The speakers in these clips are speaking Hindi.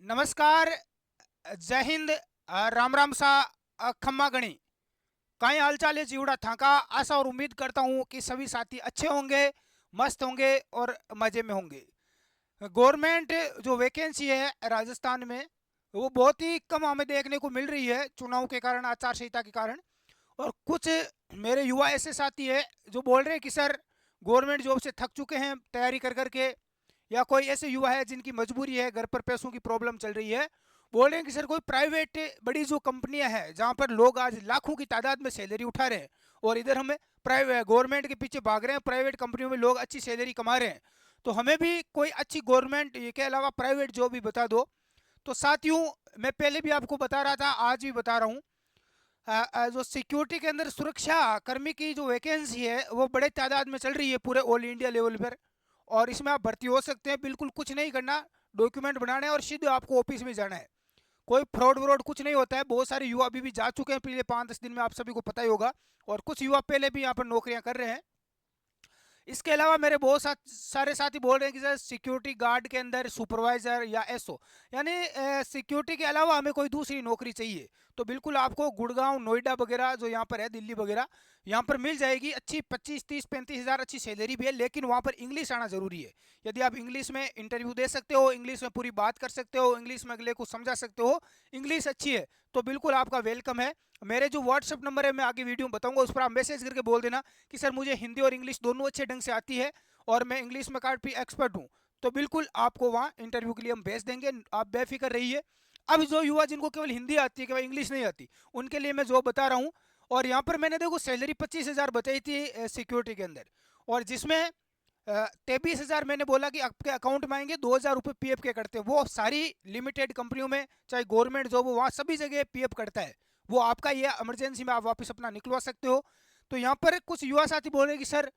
नमस्कार। जय हिंद। राम राम सा। खम्मा गणी। कई हालचाल है जीवड़ा थाका। आशा और उम्मीद करता हूँ कि सभी साथी अच्छे होंगे, मस्त होंगे और मजे में होंगे। गवर्नमेंट जो वैकेंसी है राजस्थान में, वो बहुत ही कम हमें देखने को मिल रही है चुनाव के कारण, आचार संहिता के कारण। और कुछ मेरे युवा ऐसे साथी है जो बोल रहे हैं कि सर गवर्नमेंट जॉब से थक चुके हैं तैयारी कर करके, या कोई ऐसे युवा है जिनकी मजबूरी है, घर पर पैसों की प्रॉब्लम चल रही है, बोल रहे हैं कि सर कोई प्राइवेट बड़ी जो कंपनियां हैं जहां पर लोग आज लाखों की तादाद में सैलरी उठा रहे हैं, और इधर हमें प्राइवेट गवर्नमेंट के पीछे भाग रहे हैं, प्राइवेट कंपनियों में लोग अच्छी सैलरी कमा रहे हैं। तो हमें भी कोई अच्छी गवर्नमेंट के अलावा प्राइवेट जॉब भी बता दो। तो साथियों, मैं पहले भी आपको बता रहा था, आज भी बता रहा हूँ, जो सिक्योरिटी के अंदर सुरक्षा कर्मी की जो वैकेंसी है वो बड़े तादाद में चल रही है पूरे ऑल इंडिया लेवल पर। और इसमें आप भर्ती हो सकते हैं, बिल्कुल कुछ नहीं करना, डॉक्यूमेंट बनाना है और सीधे आपको ऑफिस में जाना है। कोई फ्रॉड व्रॉड कुछ नहीं होता है। बहुत सारे युवा अभी भी जा चुके हैं पिछले 5-10 दिन में, आप सभी को पता ही होगा। और कुछ युवा पहले भी यहाँ पर नौकरियां कर रहे हैं। इसके अलावा मेरे बहुत सारे साथी बोल रहे हैं कि सर सिक्योरिटी गार्ड के अंदर सुपरवाइजर या एसओ, यानी सिक्योरिटी के अलावा हमें कोई दूसरी नौकरी चाहिए। तो बिल्कुल आपको गुड़गांव, नोएडा वगैरह जो यहाँ पर है, दिल्ली वगैरह, यहाँ पर मिल जाएगी अच्छी 25, 30, 35 हज़ार अच्छी सैलरी भी है, लेकिन वहाँ पर इंग्लिश आना जरूरी है। यदि आप इंग्लिश में इंटरव्यू दे सकते हो, इंग्लिश में पूरी बात कर सकते हो, इंग्लिश में अगले को समझा सकते हो, इंग्लिश अच्छी है, तो बिल्कुल आपका वेलकम है। मेरे जो व्हाट्सअप नंबर है मैं आगे वीडियो में बताऊंगा, उस पर आप मैसेज करके बोल देना कि सर मुझे हिंदी और इंग्लिश दोनों अच्छे ढंग से आती है और मैं इंग्लिश में काफ़ी एक्सपर्ट हूँ। तो बिल्कुल आपको वहाँ इंटरव्यू के लिए हम भेज देंगे, आप बेफिक्र रहिए। अब जो युवा जिनको केवल हिंदी आती है, केवल इंग्लिश नहीं आती, उनके लिए मैं जो बता रहा हूँ। और यहाँ पर मैंने देखो सैलरी 25 हज़ार बताई थी सिक्योरिटी के अंदर, और जिसमें 23 हज़ार मैंने बोला कि आपके अकाउंट में आएंगे, 2 हज़ार रुपये पीएफ के कटते हैं। वो सारी लिमिटेड कंपनियों में, चाहे गवर्नमेंट जॉब हो, वहाँ सभी जगह पीएफ कटता है। वो आपका ये इमरजेंसी में आप वापस अपना निकलवा सकते हो। तो यहाँ पर कुछ युवा साथी बोल रहे हैं कि सर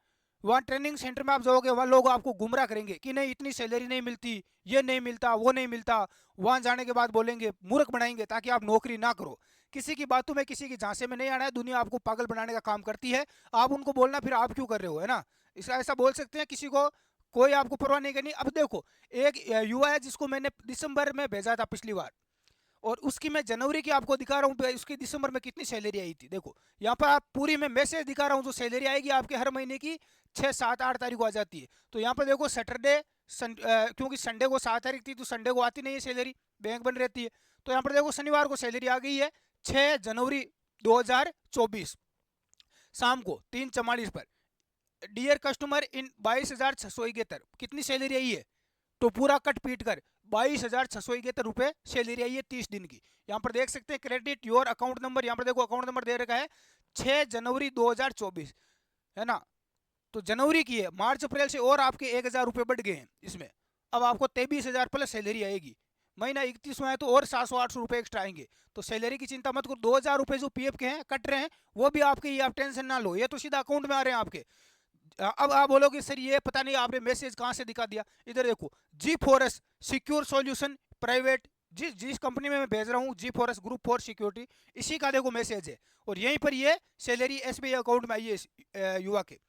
वहाँ ट्रेनिंग सेंटर में आप जाओगे, वहाँ लोग आपको गुमराह करेंगे कि नहीं इतनी सैलरी नहीं मिलती, ये नहीं मिलता, वो नहीं मिलता। वहाँ जाने के बाद बोलेंगे, मूर्ख बनाएंगे ताकि आप नौकरी ना करो। किसी की बातों में, किसी की झांसे में नहीं आना है। दुनिया आपको पागल बनाने का काम करती है। आप उनको बोलना फिर आप क्यों कर रहे हो, है ना। इसका ऐसा बोल सकते हैं किसी को, कोई आपको परवाह नहीं करनी। अब देखो, एक युवा है जिसको मैंने दिसंबर में भेजा था पिछली बार, और उसकी मैं जनवरी की आपको दिखा रहा हूँ, उसकी दिसंबर में कितनी सैलरी आई थी। देखो यहाँ पर आप पूरी मैं मैसेज दिखा रहा हूँ, जो सैलरी आएगी आपके हर महीने की 6, 7, 8 तारीख को आ जाती है। तो यहाँ पर देखो सैटरडे क्योंकि संडे को 7 तारीख थी तो संडे को आती नहीं है सैलरी, बैंक बंद रहती है। तो यहाँ पर देखो शनिवार को सैलरी आ गई है, 6 जनवरी 2024 शाम को 3:44 पर। डियर कस्टमर, इन 22,671 कितनी सैलरी आई है, तो पूरा कट पीट कर 22,671 रुपये सैलरी आई है 30 दिन की। यहाँ पर देख सकते हैं क्रेडिट योर अकाउंट नंबर, यहाँ पर देखो अकाउंट नंबर दे रखा है 6 जनवरी 2024, है ना। तो जनवरी की है, मार्च अप्रैल से और आपके 1,000 रुपये बढ़ गए हैं इसमें। अब आपको 23,000 प्लस सैलरी आएगी। महीना 31 में है तो और 700-800 रुपये एक्स्ट्रा आएंगे। तो सैलरी की चिंता मत करो। 2,000 रुपये जो पीएफ के हैं कट रहे हैं, वो भी आपके, ये आप टेंशन ना लो, ये तो सीधा अकाउंट में आ रहे हैं आपके। अब आप बोलोगे सर ये पता नहीं आपने मैसेज कहाँ से दिखा दिया। इधर देखो, जी फॉरेस्ट सिक्योर सॉल्यूशन प्राइवेट, जिस कंपनी में मैं भेज रहा हूँ, जी फॉरेस्ट ग्रुप फॉर सिक्योरिटी, इसी का देखो मैसेज है। और यहीं पर ये सैलरी एसबीआई अकाउंट में आई है युवा के,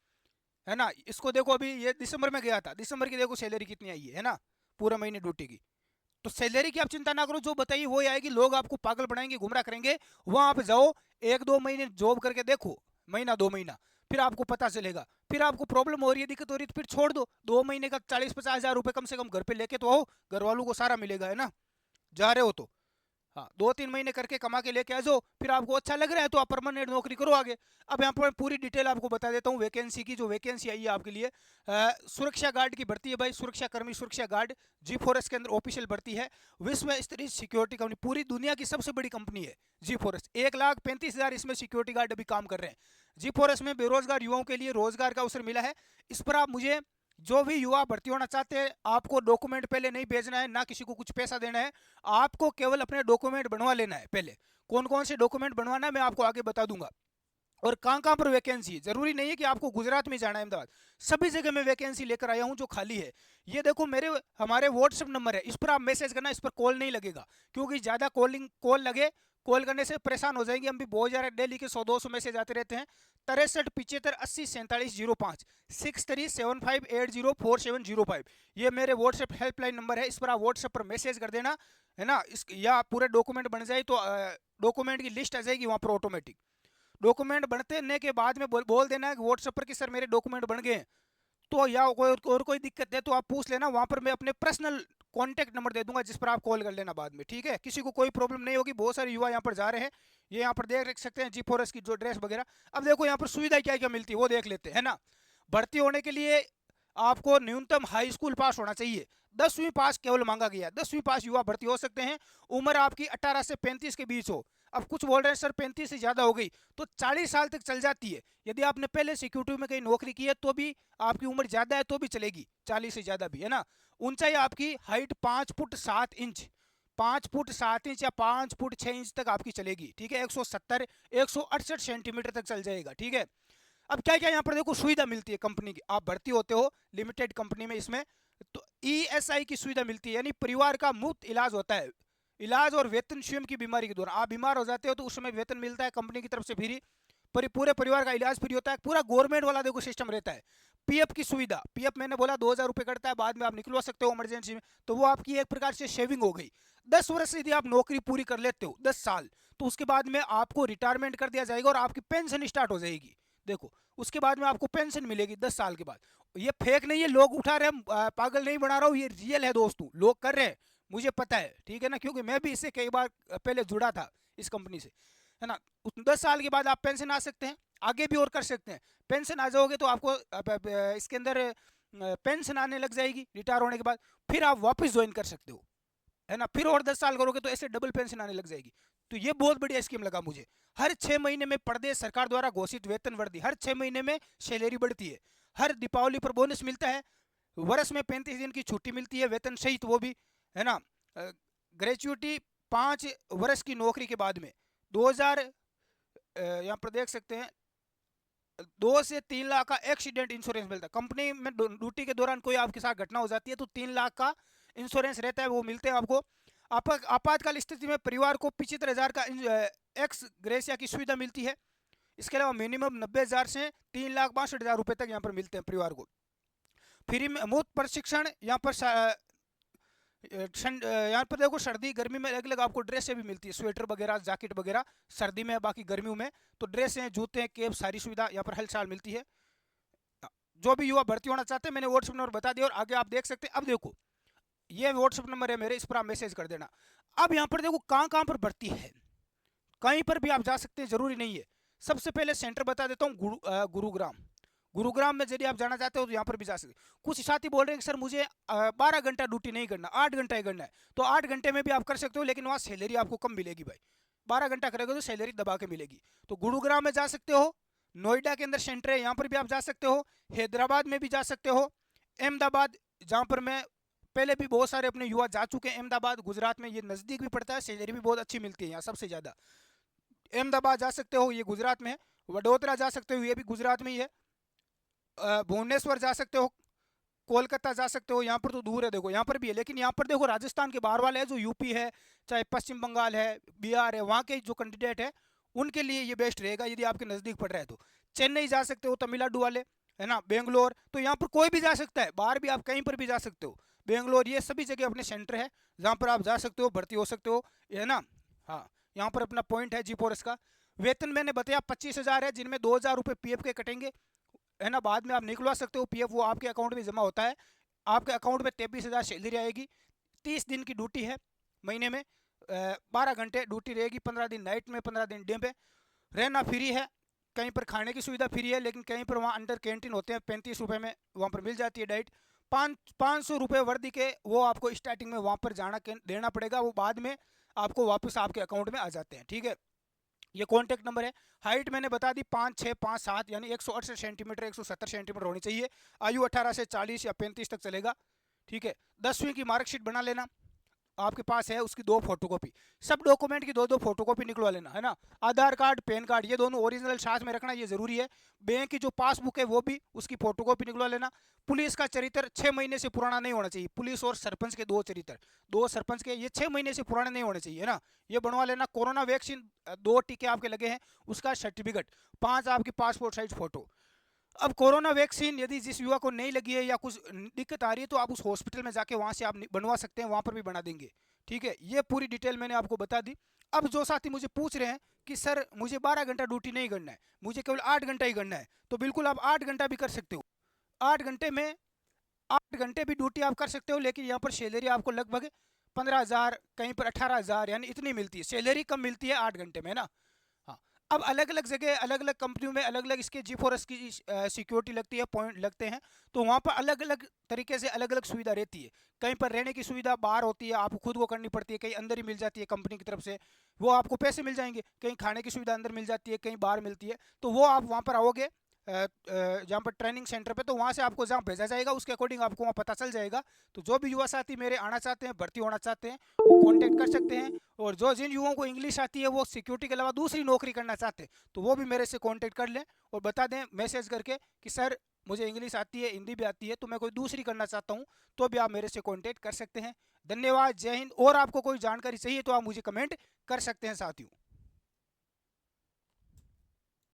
है ना। इसको देखो, अभी ये दिसंबर में गया था, दिसंबर की देखो सैलरी कितनी आई है ना, पूरे महीने ड्यूटी की। तो सैलरी की आप चिंता ना करो, जो बताइए वो आएगी। लोग आपको पागल बनाएंगे, गुमराह करेंगे। वहां आप जाओ, 1-2 महीने जॉब करके देखो, महीना 2 महीना, फिर आपको पता चलेगा। फिर आपको प्रॉब्लम हो रही है, दिक्कत हो रही है, तो फिर छोड़ दो। 2 महीने का 40-50 हज़ार रुपये कम से कम घर पे लेके तो आओ, घर वालों को सारा मिलेगा, है ना, जा रहे हो तो। हाँ, 2-3 महीने करके कमा के लेके आ जाओ, फिर आपको अच्छा लग रहा है तो आप परमानेंट नौकरी करो आगे। अब यहाँ पर पूरी डिटेल आपको बता देता हूँ वैकेंसी की। जो वैकेंसी आई है आपके लिए, सुरक्षा गार्ड की भर्ती है भाई, सुरक्षा कर्मी, सुरक्षा गार्ड, जी फॉरेस्ट के अंदर ऑफिशियल भर्ती है। विश्व स्तरीय सिक्योरिटी कंपनी, पूरी दुनिया की सबसे बड़ी कंपनी है जी फॉरेस्ट। 1,35,000 इसमें सिक्योरिटी गार्ड अभी काम कर रहे हैं। जी फॉरेस्ट में बेरोजगार युवाओं के लिए रोजगार का अवसर मिला है। इस पर आप मुझे, जो भी युवा भर्ती होना चाहते हैं, आपको डॉक्यूमेंट पहले नहीं भेजना है, ना किसी को कुछ पैसा देना है। आपको केवल अपने डॉक्यूमेंट बनवा लेना है। पहले कौन कौन से डॉक्यूमेंट बनवाना है मैं आपको आगे बता दूंगा। और कहाँ पर वैकेंसी है, जरूरी नहीं है कि आपको गुजरात में जाना है, अहमदाबाद, सभी जगह मैं वैकेंसी लेकर आया हूँ जो खाली है। ये देखो मेरे हमारे व्हाट्सएप नंबर है, इस पर आप मैसेज करना, इस पर कॉल नहीं लगेगा, क्योंकि ज़्यादा कॉल लगे, कॉल करने से परेशान हो जाएंगे हम भी, बहुत ज़्यादा डेली के 100-200 मैसेज आते रहते हैं। 63 75 80 47 05, 6375804705, ये मेरे व्हाट्सएप हेल्पलाइन नंबर है, इस पर आप व्हाट्सएप पर मैसेज कर देना, है ना। इस या पूरे डॉक्यूमेंट बन जाए तो डॉक्यूमेंट की लिस्ट आ जाएगी वहाँ पर ऑटोमेटिक। डॉक्यूमेंट बनने के बाद में बोल देना है व्हाट्सएप पर कि सर मेरे डॉक्यूमेंट बन गए हैं, तो या कोई और कोई दिक्कत है तो आप पूछ लेना, वहाँ पर मैं अपने पर्सनल कॉन्टैक्ट नंबर दे दूंगा जिस पर आप कॉल कर लेना बाद में, ठीक है। किसी को कोई प्रॉब्लम नहीं होगी। बहुत सारे युवा यहाँ पर जा रहे हैं, ये यहाँ पर देख सकते हैं जी फॉरेस्ट की जो ड्रेस वगैरह। अब देखो यहाँ पर सुविधा क्या क्या मिलती है वो देख लेते हैं ना। भर्ती होने के लिए आपको न्यूनतम हाई स्कूल पास होना चाहिए, 10वीं पास केवल मांगा गया, 10वीं पास युवा भर्ती हो सकते हैं। उम्र आपकी 18 से 35 के बीच हो। अब कुछ बोल रहे हैं सर 35 से ज़्यादा हो गई, तो 40 साल तक चल जाती है। यदि आपने पहले सिक्योरिटी में कहीं नौकरी की है तो भी आपकी उम्र ज़्यादा है तो भी चलेगी, 40 से ज़्यादा भी, है ना। ऊंचाई आपकी height 5 foot 7 inch, 5 foot 7 inch या 5 फुट 6 इंच तक आपकी चलेगी, ठीक है। 170 168 सेंटीमीटर तक चल जाएगा, ठीक है। अब क्या क्या यहाँ पर देखो सुविधा मिलती है कंपनी की, आप भर्ती होते हो लिमिटेड कंपनी में, इसमें तो ईएसआई की सुविधा मिलती है, यानी परिवार का मुफ्त इलाज होता है। इलाज और वेतन स्वयं की बीमारी के दौरान, आप बीमार हो जाते हो तो उस समय वेतन मिलता है कंपनी की तरफ से फ्री, पूरे परिवार का इलाज फ्री होता है, पूरा गवर्नमेंट वाला देखो सिस्टम रहता है। पीएफ की सुविधा, पीएफ मैंने बोला 2000 रुपये कटता है, बाद में आप निकलवा सकते हो इमरजेंसी में, तो वो आपकी एक प्रकार से सेविंग हो गई। 10 वर्ष यदि आप नौकरी पूरी कर लेते हो, 10 साल, तो उसके बाद में आपको रिटायरमेंट कर दिया जाएगा और आपकी पेंशन स्टार्ट हो जाएगी। देखो उसके बाद में आपको पेंशन मिलेगी 10 साल के बाद। ये फेक नहीं है, लोग उठा रहे हैं, पागल नहीं बना रहा हूँ, ये रियल है दोस्तों, लोग कर रहे हैं, मुझे पता है, ठीक है ना, क्योंकि मैं भी इससे कई बार पहले जुड़ा था इस कंपनी से, है ना। 10 साल के बाद आप पेंशन आ सकते हैं, आगे भी और कर सकते हैं। पेंशन आ जाओगे तो आपको इसके अंदर पेंशन आने लग जाएगी रिटायर होने के बाद, फिर आप वापस ज्वाइन कर सकते हो, है ना। फिर और 10 साल करोगे तो ऐसे डबल पेंशन आने लग जाएगी। तो ये बहुत बढ़िया स्कीम लगा मुझे। हर 6 महीने में प्रदेश सरकार द्वारा घोषित वेतन वृद्धि, हर 6 महीने में सैलरी बढ़ती है, हर दीपावली पर बोनस मिलता है, वर्ष में 35 दिन की छुट्टी मिलती है वेतन सहित, वो भी, है ना। ग्रेजुएटी 5 वर्ष की नौकरी के बाद में 2000, यहाँ पर देख सकते हैं, 2 से 3 लाख का एक्सीडेंट इंश्योरेंस मिलता है। कंपनी में ड्यूटी के दौरान कोई आपके साथ घटना हो जाती है तो 3 लाख का इंश्योरेंस रहता है, वो मिलते हैं आपको। आपातकाल स्थिति में परिवार को 75,000 का एक्स ग्रेसिया की सुविधा मिलती है। इसके अलावा मिनिमम 90,000 से 3,62,000 रुपये तक यहाँ पर मिलते हैं परिवार को। फ्री में मुफ्त प्रशिक्षण, यहाँ पर यहाँ पर देखो सर्दी गर्मी में अलग अलग आपको ड्रेसें भी मिलती है, स्वेटर वगैरह जैकेट वगैरह सर्दी में, बाकी गर्मियों में तो ड्रेसें जूते कैप सारी सुविधा यहाँ पर हर साल मिलती है। जो भी युवा भर्ती होना चाहते हैं मैंने व्हाट्सएप नंबर बता दिया और आगे आप देख सकते हैं। अब देखो ये व्हाट्सएप नंबर है मेरे, इस पर आप मैसेज कर देना। अब यहाँ पर देखो कहाँ कहाँ पर भर्ती है, कहीं पर भी आप जा सकते हैं, जरूरी नहीं है। सबसे पहले सेंटर बता देता हूँ, गुरुग्राम। गुरुग्राम में यदि आप जाना चाहते हो तो यहाँ पर भी जा सकते। कुछ साथी बोल रहे हैं कि सर मुझे 12 घंटा ड्यूटी नहीं करना, 8 घंटा ही करना है, तो 8 घंटे में भी आप कर सकते हो, लेकिन वहाँ सैलरी आपको कम मिलेगी भाई। 12 घंटा करोगे तो सैलरी दबा के मिलेगी। तो गुरुग्राम में जा सकते हो, नोएडा के अंदर सेंटर है, यहाँ पर भी आप जा सकते हो, हैदराबाद में भी जा सकते हो, अहमदाबाद, जहाँ पर मैं पहले भी बहुत सारे अपने युवा जा चुके हैं, अहमदाबाद गुजरात में, ये नज़दीक भी पड़ता है, सैलरी भी बहुत अच्छी मिलती है यहाँ सबसे ज़्यादा। अहमदाबाद जा सकते हो, ये गुजरात में है। वडोदरा जा सकते हो, ये भी गुजरात में ही है। भुवनेश्वर जा सकते हो, कोलकाता जा सकते हो, यहाँ पर तो दूर है देखो, यहाँ पर भी है, लेकिन यहाँ पर देखो राजस्थान के बाहर वाले हैं, जो यूपी है, चाहे पश्चिम बंगाल है, बिहार है, वहाँ के जो कैंडिडेट है उनके लिए ये बेस्ट रहेगा यदि आपके नज़दीक पड़ रहा है तो। चेन्नई जा सकते हो, तमिलनाडु वाले, है ना, बेंगलोर, तो यहाँ पर कोई भी जा सकता है, बाहर भी आप कहीं पर भी जा सकते हो, बेंगलोर, ये सभी जगह अपने सेंटर है जहाँ पर आप जा सकते हो, भर्ती हो सकते हो, है ना। हाँ, यहाँ पर अपना पॉइंट है जी पोरस का। वेतन मैंने बताया 25,000 है, जिनमें 2,000 रुपये पीएफ के कटेंगे, है ना। बाद में आप निकलवा सकते हो पीएफ, वो आपके अकाउंट में जमा होता है। आपके अकाउंट में 23,000 सैलरी आएगी। 30 दिन की ड्यूटी है महीने में, 12 घंटे ड्यूटी रहेगी, 15 दिन नाइट में, 15 दिन डे पे। रहना फ्री है, कहीं पर खाने की सुविधा फ्री है, लेकिन कहीं पर वहाँ अंडर कैंटीन होते हैं, 35 रुपये में वहाँ पर मिल जाती है डाइट। 500 रुपये वर्दी के वो आपको स्टार्टिंग में वहाँ पर जाना देना पड़ेगा, वो बाद में आपको वापस आपके अकाउंट में आ जाते हैं, ठीक है। ये कॉन्टैक्ट नंबर है। हाइट मैंने बता दी 5, 6, 5, 7, यानी 168 सेंटीमीटर 170 सेंटीमीटर होनी चाहिए। आयु 18 से 40 या 35 तक चलेगा, ठीक है। 10वीं की मार्कशीट बना लेना, आपके पास है उसकी 2 फोटोकॉपी, सब डॉक्यूमेंट की 2-2 फोटोकॉपी निकलवा लेना, है ना। आधार कार्ड, पैन कार्ड ये दोनों ओरिजिनल साथ में रखना, ये जरूरी है। बैंक की जो पासबुक है वो भी उसकी फोटोकॉपी निकलवा लेना। पुलिस का चरित्र 6 महीने से पुराना नहीं होना चाहिए। पुलिस और सरपंच के 2 चरित्र, 2 सरपंच के, ये 6 महीने से पुराने नहीं होने चाहिए, है ना। ये बनवा लेना। कोरोना वैक्सीन 2 टीके आपके लगे हैं, उसका सर्टिफिकेट, 5 आपकी पासपोर्ट साइज फोटो। अब कोरोना वैक्सीन यदि जिस युवा को नहीं लगी है या कुछ दिक्कत आ रही है तो आप उस हॉस्पिटल में जाके वहां से आप बनवा सकते हैं, वहां पर भी बना देंगे, ठीक है। ये पूरी डिटेल मैंने आपको बता दी। अब जो साथी मुझे पूछ रहे हैं कि सर मुझे 12 घंटा ड्यूटी नहीं करना है, मुझे केवल 8 घंटा ही करना है, तो बिल्कुल आप 8 घंटा भी कर सकते हो। 8 घंटे में 8 घंटे भी ड्यूटी आप कर सकते हो, लेकिन यहाँ पर सैलरी आपको लगभग 15,000, कहीं पर 18,000, यानी इतनी मिलती है। सैलरी कम मिलती है 8 घंटे में ना। हाँ। अब अलग अलग जगह, अलग अलग कंपनियों में अलग अलग इसके जी फॉरेस्ट की सिक्योरिटी लगती है, पॉइंट लगते हैं, तो वहाँ पर अलग अलग तरीके से अलग अलग सुविधा रहती है। कहीं पर रहने की सुविधा बाहर होती है, आपको खुद वो करनी पड़ती है, कहीं अंदर ही मिल जाती है कंपनी की तरफ से, वो आपको पैसे मिल जाएंगे। कहीं खाने की सुविधा अंदर मिल जाती है, कहीं बाहर मिलती है, तो वो आप वहाँ पर आओगे जहाँ पर ट्रेनिंग सेंटर पे, तो वहाँ से आपको जहाँ भेजा जाएगा उसके अकॉर्डिंग आपको वहाँ पता चल जाएगा। तो जो भी युवा साथी मेरे आना चाहते हैं, भर्ती होना चाहते हैं, वो कांटेक्ट कर सकते हैं। और जो जिन युवाओं को इंग्लिश आती है, वो सिक्योरिटी के अलावा दूसरी नौकरी करना चाहते हैं, तो वो भी मेरे से कांटेक्ट कर लें और बता दें मैसेज करके कि सर मुझे इंग्लिश आती है, हिंदी भी आती है, तो मैं कोई दूसरी करना चाहता हूँ, तो भी आप मेरे से कांटेक्ट कर सकते हैं। धन्यवाद, जय हिंद। और आपको कोई जानकारी चाहिए तो आप मुझे कमेंट कर सकते हैं साथियों।